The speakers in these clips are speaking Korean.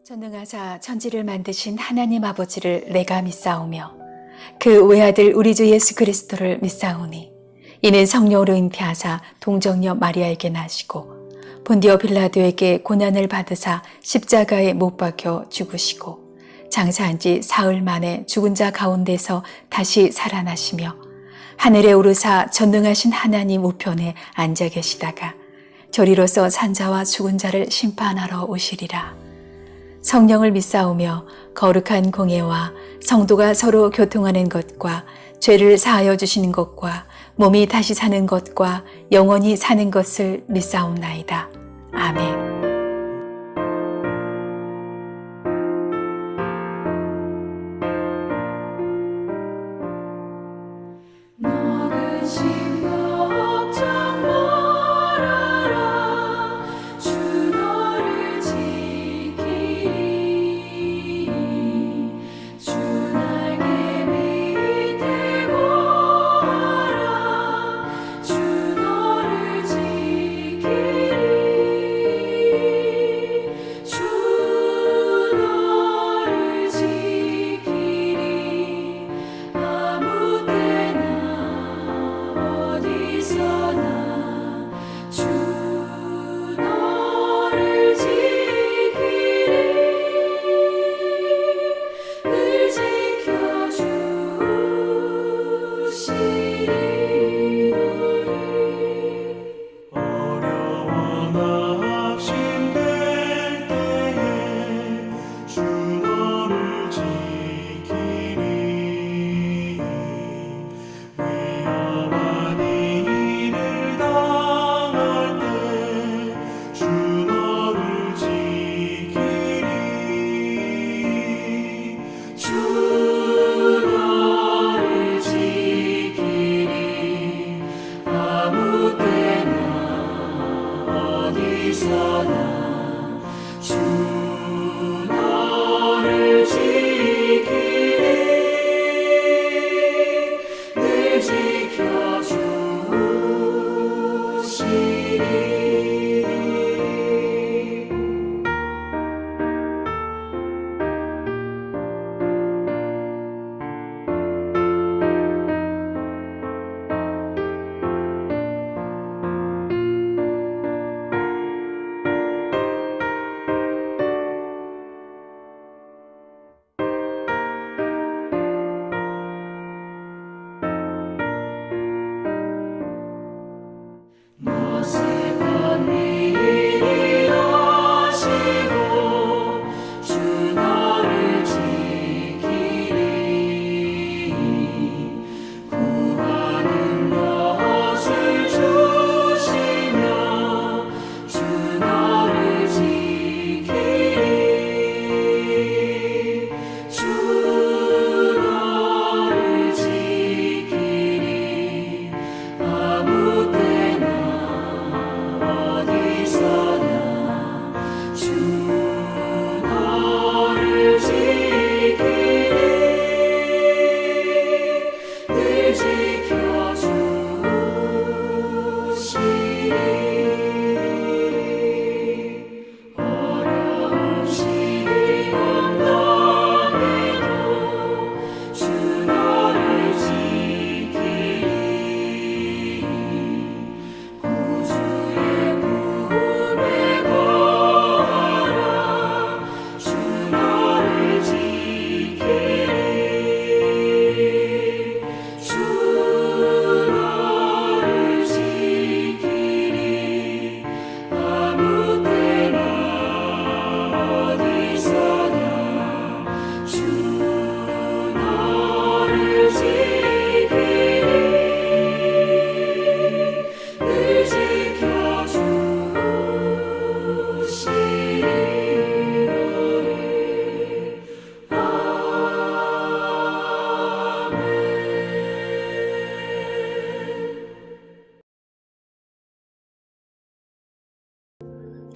전능하사 천지를 만드신 하나님 아버지를 내가 믿사오며 그 외아들 우리 주 예수 그리스도를 믿사오니 이는 성령으로 잉태하사 동정녀 마리아에게 나시고 본디오 빌라도에게 고난을 받으사 십자가에 못 박혀 죽으시고 장사한 지 사흘 만에 죽은 자 가운데서 다시 살아나시며 하늘에 오르사 전능하신 하나님 우편에 앉아 계시다가 저리로서 산자와 죽은 자를 심판하러 오시리라. 성령을 믿사오며 거룩한 공예와 성도가 서로 교통하는 것과 죄를 사하여 주시는 것과 몸이 다시 사는 것과 영원히 사는 것을 믿사옵나이다. 아멘.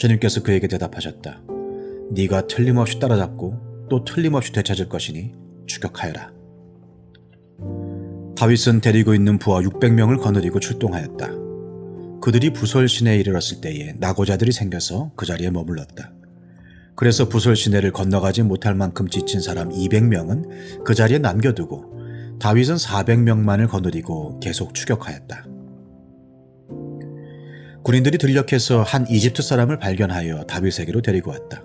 주님께서 그에게 대답하셨다. 네가 틀림없이 따라잡고 또 틀림없이 되찾을 것이니 추격하여라. 다윗은 데리고 있는 부하 600명을 거느리고 출동하였다. 그들이 부설 시내에 이르렀을 때에 낙오자들이 생겨서 그 자리에 머물렀다. 그래서 부솔 시내를 건너가지 못할 만큼 지친 사람 200명은 그 자리에 남겨두고 다윗은 400명만을 거느리고 계속 추격하였다. 군인들이 들녘에서 한 이집트 사람을 발견하여 다윗에게로 데리고 왔다.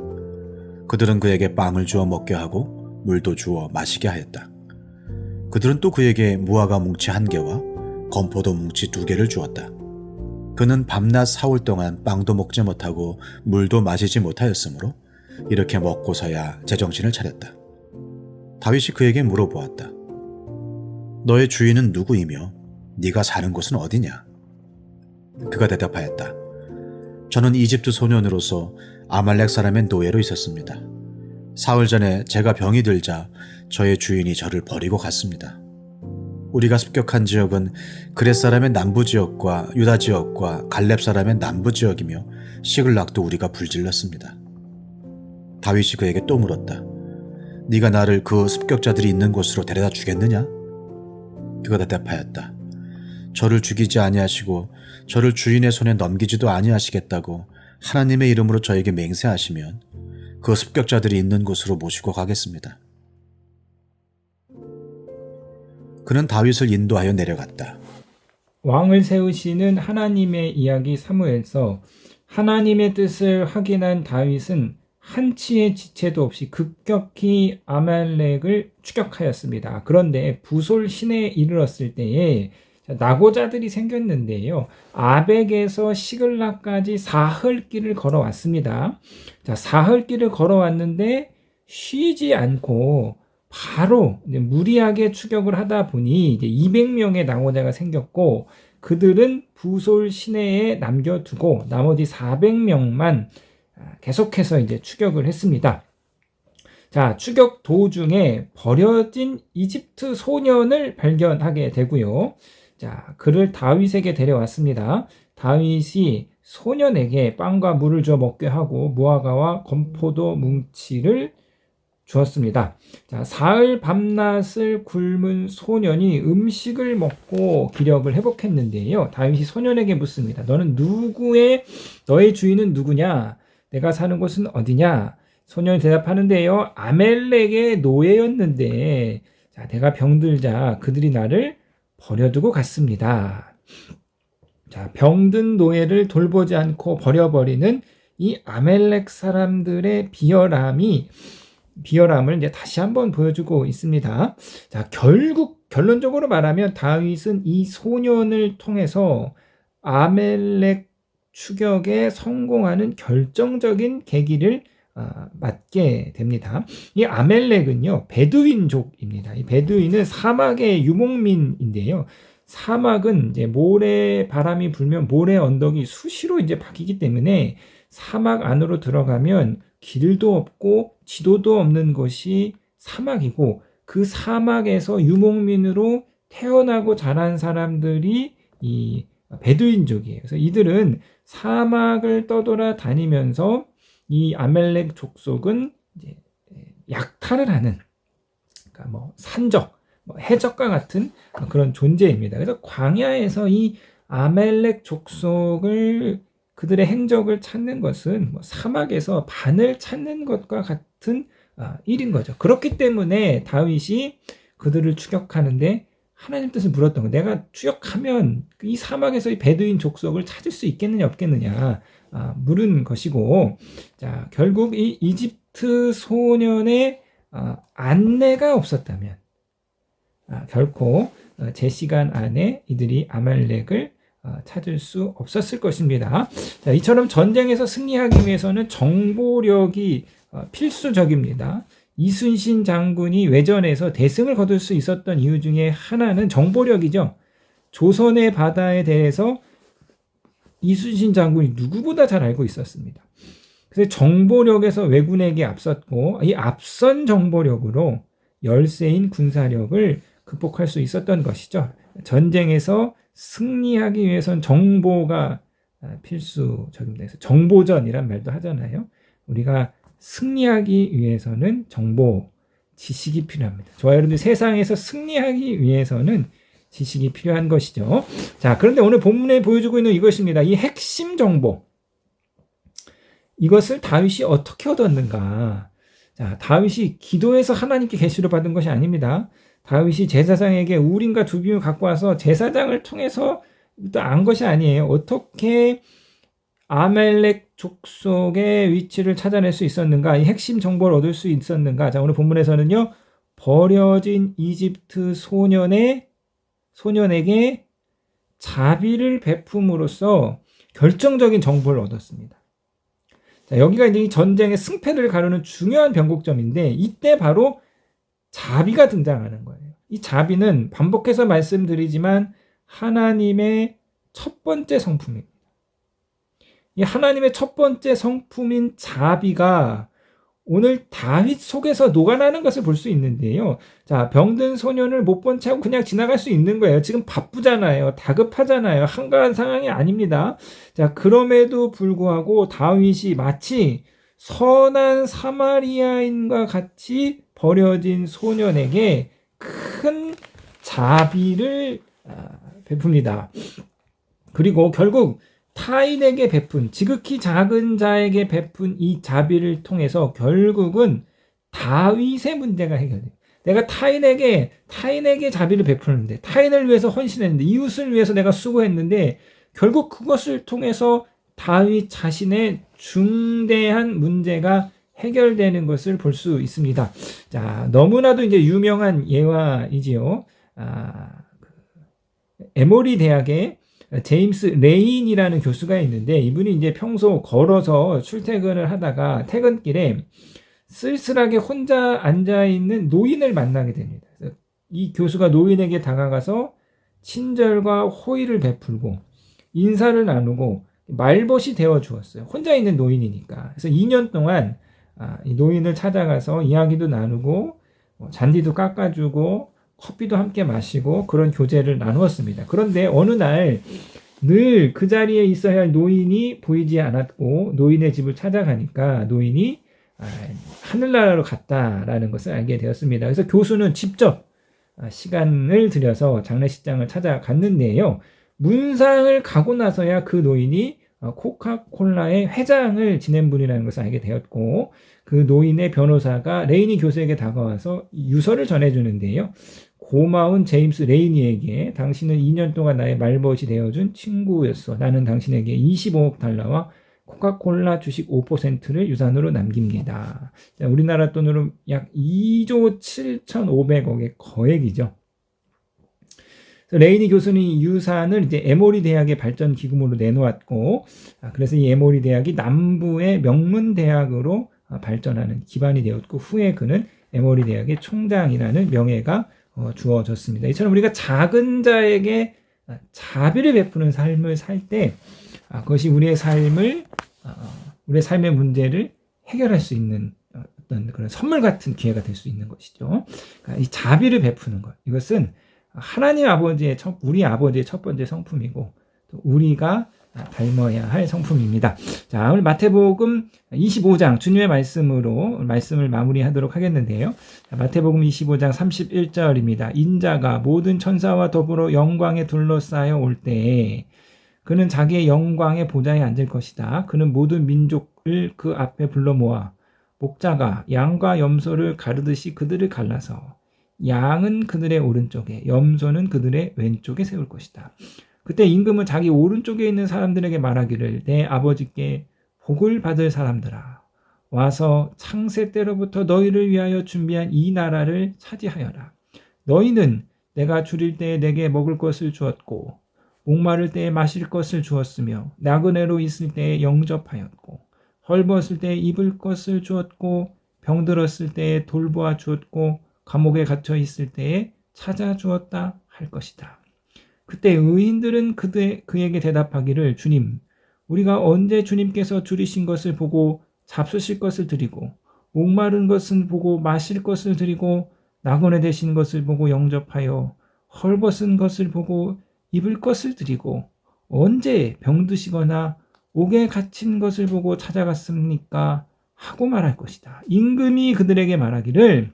그들은 그에게 빵을 주어 먹게 하고 물도 주어 마시게 하였다. 그들은 또 그에게 무화과 뭉치 1개와 건포도 뭉치 2개를 주었다. 그는 밤낮 사흘 동안 빵도 먹지 못하고 물도 마시지 못하였으므로 이렇게 먹고서야 제정신을 차렸다. 다윗이 그에게 물어보았다. 너의 주인은 누구이며 네가 사는 곳은 어디냐? 그가 대답하였다. 저는 이집트 소년으로서 아말렉 사람의 노예로 있었습니다. 사흘 전에 제가 병이 들자 저의 주인이 저를 버리고 갔습니다. 우리가 습격한 지역은 그렛 사람의 남부 지역과 유다 지역과 갈렙 사람의 남부 지역이며 시글락도 우리가 불질렀습니다. 다윗이 그에게 또 물었다. 네가 나를 그 습격자들이 있는 곳으로 데려다 주겠느냐? 그가 대답하였다. 저를 죽이지 아니하시고 저를 주인의 손에 넘기지도 아니하시겠다고 하나님의 이름으로 저에게 맹세하시면 그 습격자들이 있는 곳으로 모시고 가겠습니다. 그는 다윗을 인도하여 내려갔다. 왕을 세우시는 하나님의 이야기 사무엘서. 하나님의 뜻을 확인한 다윗은 한치의 지체도 없이 급격히 아말렉을 추격하였습니다. 그런데 부솔 시내에 이르렀을 때에 낙오자들이 생겼는데요. 아벡에서 시글락까지 사흘길을 걸어왔습니다. 사흘길을 걸어왔는데 쉬지 않고 바로 무리하게 추격을 하다 보니 이제 200명의 낙오자가 생겼고 그들은 부솔 시내에 남겨두고 나머지 400명만 계속해서 이제 추격을 했습니다. 자, 추격 도중에 버려진 이집트 소년을 발견하게 되고요. 자, 그를 다윗에게 데려왔습니다. 다윗이 소년에게 빵과 물을 줘 먹게 하고 무화과와 건포도 뭉치를 주었습니다. 자, 사흘 밤낮을 굶은 소년이 음식을 먹고 기력을 회복했는데요. 다윗이 소년에게 묻습니다. 너의 주인은 누구냐? 내가 사는 곳은 어디냐? 소년이 대답하는데요. 아멜렉의 노예였는데 자, 내가 병들자 그들이 나를 버려두고 갔습니다. 자, 병든 노예를 돌보지 않고 버려버리는 이 아멜렉 사람들의 비열함을 이제 다시 한번 보여주고 있습니다. 자, 결론적으로 말하면 다윗은 이 소년을 통해서 아멜렉 추격에 성공하는 결정적인 계기를 맞게 됩니다. 이 아멜렉은요, 베두인족입니다. 이 베두인은 사막의 유목민인데요. 사막은 이제 모래 바람이 불면 모래 언덕이 수시로 이제 바뀌기 때문에 사막 안으로 들어가면 길도 없고 지도도 없는 것이 사막이고 그 사막에서 유목민으로 태어나고 자란 사람들이 이 베두인족이에요. 그래서 이들은 사막을 떠돌아다니면서 이 아멜렉 족속은 이제 약탈을 하는, 그러니까 뭐 산적, 해적과 같은 그런 존재입니다. 그래서 광야에서 이 아멜렉 족속을 그들의 행적을 찾는 것은 사막에서 반을 찾는 것과 같은 일인 거죠. 그렇기 때문에 다윗이 그들을 추격하는데 하나님 뜻을 물었던 거. 내가 추격하면 이 사막에서 이 베두인 족속을 찾을 수 있겠느냐 없겠느냐 물은 것이고, 자, 결국 이 이집트 소년의 안내가 없었다면 결코 제 시간 안에 이들이 아말렉을 찾을 수 없었을 것입니다. 자, 이처럼 전쟁에서 승리하기 위해서는 정보력이 필수적입니다. 이순신 장군이 외전에서 대승을 거둘 수 있었던 이유 중에 하나는 정보력이죠. 조선의 바다에 대해서 이순신 장군이 누구보다 잘 알고 있었습니다. 그래서 정보력에서 왜군에게 앞섰고 이 앞선 정보력으로 열세인 군사력을 극복할 수 있었던 것이죠. 전쟁에서 승리하기 위해선 정보가 필수적입니다. 그래서 정보전이란 말도 하잖아요. 우리가 승리하기 위해서는 정보, 지식이 필요합니다. 저와 여러분들 세상에서 승리하기 위해서는 지식이 필요한 것이죠. 자, 그런데 오늘 본문에 보여주고 있는 이것입니다. 이 핵심 정보. 이것을 다윗이 어떻게 얻었는가? 자, 다윗이 기도해서 하나님께 계시를 받은 것이 아닙니다. 다윗이 제사장에게 우림과 두빔을 갖고 와서 제사장을 통해서 안 것이 아니에요. 어떻게 아멜렉 족속의 위치를 찾아낼 수 있었는가? 이 핵심 정보를 얻을 수 있었는가? 자, 오늘 본문에서는요, 버려진 이집트 소년에게 자비를 베품으로써 결정적인 정보를 얻었습니다. 자, 여기가 이제 이 전쟁의 승패를 가르는 중요한 변곡점인데, 이때 바로 자비가 등장하는 거예요. 이 자비는 반복해서 말씀드리지만 하나님의 첫 번째 성품입니다. 이 하나님의 첫 번째 성품인 자비가 오늘 다윗 속에서 녹아나는 것을 볼 수 있는데요. 자, 병든 소년을 못 본 채 하고 그냥 지나갈 수 있는 거예요. 지금 바쁘잖아요. 다급하잖아요. 한가한 상황이 아닙니다. 자, 그럼에도 불구하고 다윗이 마치 선한 사마리아인과 같이 버려진 소년에게 큰 자비를 베풉니다. 그리고 결국 타인에게 베푼, 지극히 작은 자에게 베푼 이 자비를 통해서 결국은 다윗의 문제가 해결돼요. 내가 타인에게 자비를 베푸는데, 타인을 위해서 헌신했는데, 이웃을 위해서 내가 수고했는데, 결국 그것을 통해서 다윗 자신의 중대한 문제가 해결되는 것을 볼 수 있습니다. 자, 너무나도 이제 유명한 예화이지요. 에모리 대학의 제임스 레인이라는 교수가 있는데, 이분이 이제 평소 걸어서 출퇴근을 하다가 퇴근길에 쓸쓸하게 혼자 앉아있는 노인을 만나게 됩니다. 그래서 이 교수가 노인에게 다가가서 친절과 호의를 베풀고 인사를 나누고 말벗이 되어 주었어요. 혼자 있는 노인이니까. 그래서 2년 동안 이 노인을 찾아가서 이야기도 나누고 잔디도 깎아주고 커피도 함께 마시고 그런 교제를 나누었습니다. 그런데 어느 날 늘 그 자리에 있어야 할 노인이 보이지 않았고 노인의 집을 찾아가니까 노인이 하늘나라로 갔다라는 것을 알게 되었습니다. 그래서 교수는 직접 시간을 들여서 장례식장을 찾아갔는데요. 문상을 가고 나서야 그 노인이 코카콜라의 회장을 지낸 분이라는 것을 알게 되었고, 그 노인의 변호사가 레이니 교수에게 다가와서 유서를 전해주는데요. 고마운 제임스 레이니에게 당신은 2년 동안 나의 말벗이 되어준 친구였어. 나는 당신에게 25억 달러와 코카콜라 주식 5%를 유산으로 남깁니다. 자, 우리나라 돈으로 약 2조 7,500억의 거액이죠. 레이니 교수는 이 유산을 이제 에모리 대학의 발전 기금으로 내놓았고, 그래서 이 에모리 대학이 남부의 명문 대학으로 발전하는 기반이 되었고, 후에 그는 에모리 대학의 총장이라는 명예가 주어졌습니다. 이처럼 우리가 작은 자에게 자비를 베푸는 삶을 살 때, 그것이 우리의 삶의 문제를 해결할 수 있는 어떤 그런 선물 같은 기회가 될 수 있는 것이죠. 그러니까 이 자비를 베푸는 것, 이것은 하나님 아버지의 우리 아버지의 첫 번째 성품이고 또 우리가 닮아야 할 성품입니다. 자, 오늘 마태복음 25장 주님의 말씀으로 말씀을 마무리하도록 하겠는데요. 마태복음 25장 31절입니다. 인자가 모든 천사와 더불어 영광에 둘러싸여 올 때에 그는 자기의 영광의 보좌에 앉을 것이다. 그는 모든 민족을 그 앞에 불러 모아 목자가 양과 염소를 가르듯이 그들을 갈라서 양은 그들의 오른쪽에 염소는 그들의 왼쪽에 세울 것이다. 그때 임금은 자기 오른쪽에 있는 사람들에게 말하기를 내 아버지께 복을 받을 사람들아 와서 창세 때로부터 너희를 위하여 준비한 이 나라를 차지하여라. 너희는 내가 줄일 때에 내게 먹을 것을 주었고 목마를 때에 마실 것을 주었으며 나그네로 있을 때에 영접하였고 헐벗을 때에 입을 것을 주었고 병들었을 때에 돌보아 주었고 감옥에 갇혀 있을 때에 찾아주었다 할 것이다. 그때 의인들은 그에게 대답하기를 주님, 우리가 언제 주님께서 줄이신 것을 보고 잡수실 것을 드리고 목마른 것을 보고 마실 것을 드리고 나그네 되신 것을 보고 영접하여 헐벗은 것을 보고 입을 것을 드리고 언제 병드시거나 옥에 갇힌 것을 보고 찾아갔습니까? 하고 말할 것이다. 임금이 그들에게 말하기를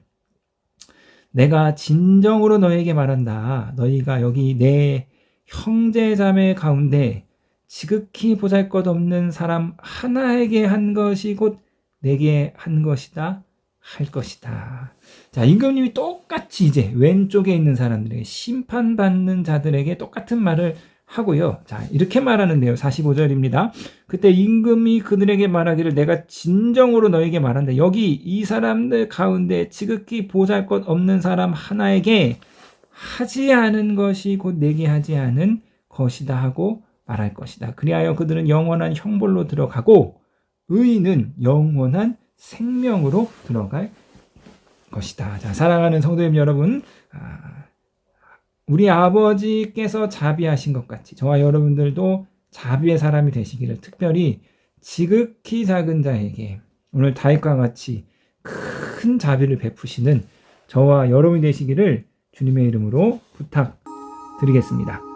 내가 진정으로 너에게 말한다. 너희가 여기 내 형제자매 가운데 지극히 보잘것없는 사람 하나에게 한 것이 곧 내게 한 것이다 할 것이다. 자, 임금님이 똑같이 이제 왼쪽에 있는 사람들에게, 심판받는 자들에게 똑같은 말을 하고요. 자, 이렇게 말하는데요. 45절입니다. 그때 임금이 그들에게 말하기를 내가 진정으로 너에게 말한다. 여기 이 사람들 가운데 지극히 보잘것 없는 사람 하나에게 하지 않은 것이 곧 내게 하지 않은 것이다 하고 말할 것이다. 그리하여 그들은 영원한 형벌로 들어가고 의인은 영원한 생명으로 들어갈 것이다. 자, 사랑하는 성도님 여러분, 우리 아버지께서 자비하신 것 같이 저와 여러분들도 자비의 사람이 되시기를, 특별히 지극히 작은 자에게 오늘 다윗과 같이 큰 자비를 베푸시는 저와 여러분이 되시기를 주님의 이름으로 부탁드리겠습니다.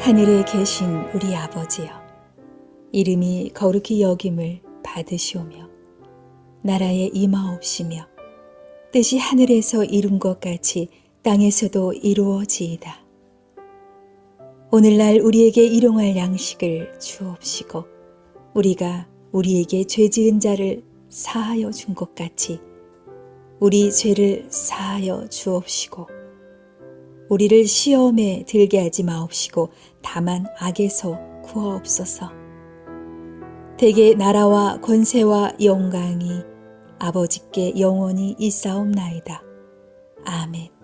하늘에 계신 우리 아버지여, 이름이 거룩히 여김을 받으시오며 나라에 임하옵시며 뜻이 하늘에서 이룬 것 같이 땅에서도 이루어지이다. 오늘날 우리에게 일용할 양식을 주옵시고 우리가 우리에게 죄 지은 자를 사하여 준 것 같이 우리 죄를 사하여 주옵시고 우리를 시험에 들게 하지 마옵시고 다만 악에서 구하옵소서. 대개 나라와 권세와 영광이 아버지께 영원히 있사옵나이다. 아멘.